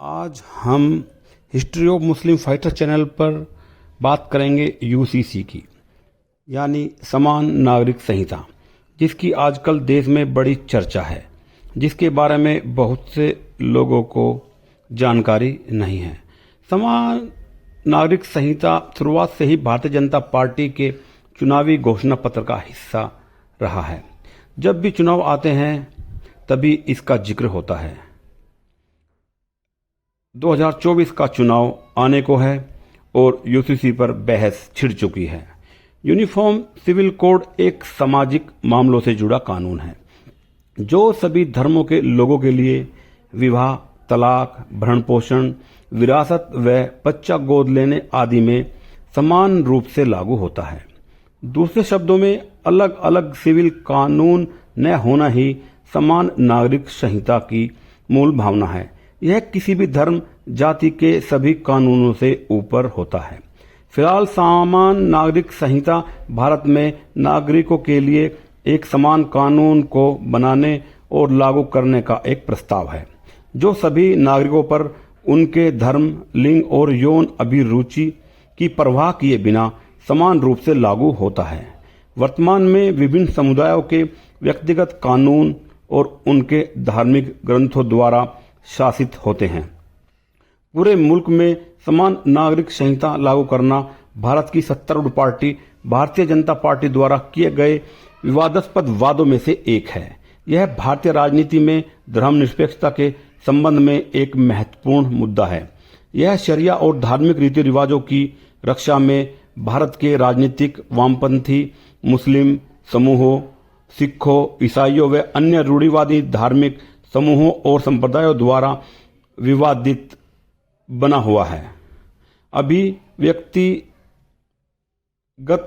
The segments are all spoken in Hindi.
आज हम history of Muslim fighter channel पर बात करेंगे यूसीसी की, यानी समान नागरिक संहिता, जिसकी आजकल देश में बड़ी चर्चा है, जिसके बारे में बहुत से लोगों को जानकारी नहीं है। समान नागरिक संहिता शुरुआत से ही भारतीय जनता पार्टी के चुनावी घोषणा पत्र का हिस्सा रहा है। जब भी चुनाव आते हैं तभी इसका जिक्र होता है। 2024 का चुनाव आने को है और यूसीसी पर बहस छिड़ चुकी है। यूनिफॉर्म सिविल कोड एक सामाजिक मामलों से जुड़ा कानून है जो सभी धर्मों के लोगों के लिए विवाह, तलाक, भरण पोषण, विरासत व बच्चा गोद लेने आदि में समान रूप से लागू होता है। दूसरे शब्दों में, अलग अलग सिविल कानून न होना ही समान नागरिक संहिता की मूल भावना है। यह किसी भी धर्म जाति के सभी कानूनों से ऊपर होता है। फिलहाल समान नागरिक संहिता भारत में नागरिकों के लिए एक समान कानून को बनाने और लागू करने का एक प्रस्ताव है जो सभी नागरिकों पर उनके धर्म, लिंग और यौन अभिरुचि की परवाह किए बिना समान रूप से लागू होता है। वर्तमान में विभिन्न समुदायों के व्यक्तिगत कानून और उनके धार्मिक ग्रंथों द्वारा शासित होते हैं। पूरे मुल्क में समान नागरिक संहिता लागू करना भारत की सत्तारूढ़ पार्टी भारतीय जनता पार्टी द्वारा किए गए विवादास्पद वादों में से एक है। यह भारतीय राजनीति में धर्मनिरपेक्षता के संबंध में एक महत्वपूर्ण मुद्दा है। यह शरिया और धार्मिक रीति रिवाजों की रक्षा में भारत के राजनीतिक वामपंथी मुस्लिम समूहों, सिखों, ईसाइयों व अन्य रूढ़िवादी धार्मिक समूहों और संप्रदायों द्वारा विवादित बना हुआ है। अभी व्यक्तिगत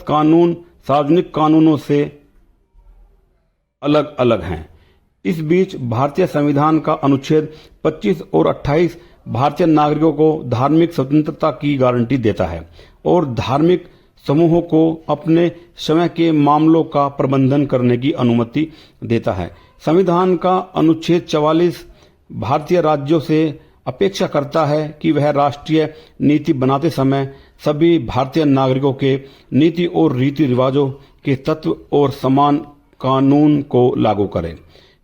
कानून सार्वजनिक कानूनों से अलग अलग हैं। इस बीच भारतीय संविधान का अनुच्छेद 25 और 28 भारतीय नागरिकों को धार्मिक स्वतंत्रता की गारंटी देता है और धार्मिक समूहों को अपने स्वयं के मामलों का प्रबंधन करने की अनुमति देता है। संविधान का अनुच्छेद 44 भारतीय राज्यों से अपेक्षा करता है कि वह राष्ट्रीय नीति बनाते समय सभी भारतीय नागरिकों के नीति और रीति रिवाजों के तत्व और समान कानून को लागू करें।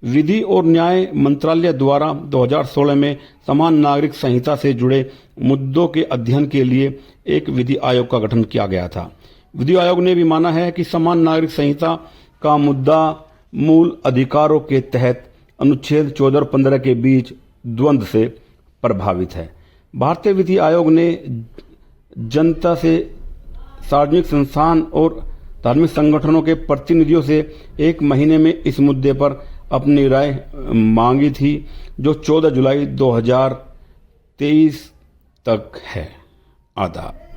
विधि और न्याय मंत्रालय द्वारा 2016 में समान नागरिक संहिता से जुड़े मुद्दों के अध्ययन के लिए एक विधि आयोग का गठन किया गया था। विधि आयोग ने भी माना है कि समान नागरिक संहिता का मुद्दा मूल अधिकारों के तहत अनुच्छेद 14 और 15 के बीच द्वंद्व से प्रभावित है। भारतीय विधि आयोग ने जनता से, सार्वजनिक संस्थान और धार्मिक संगठनों के प्रतिनिधियों से 1 महीने में इस मुद्दे पर अपनी राय मांगी थी, जो 14 जुलाई 2023 तक है। आदाब।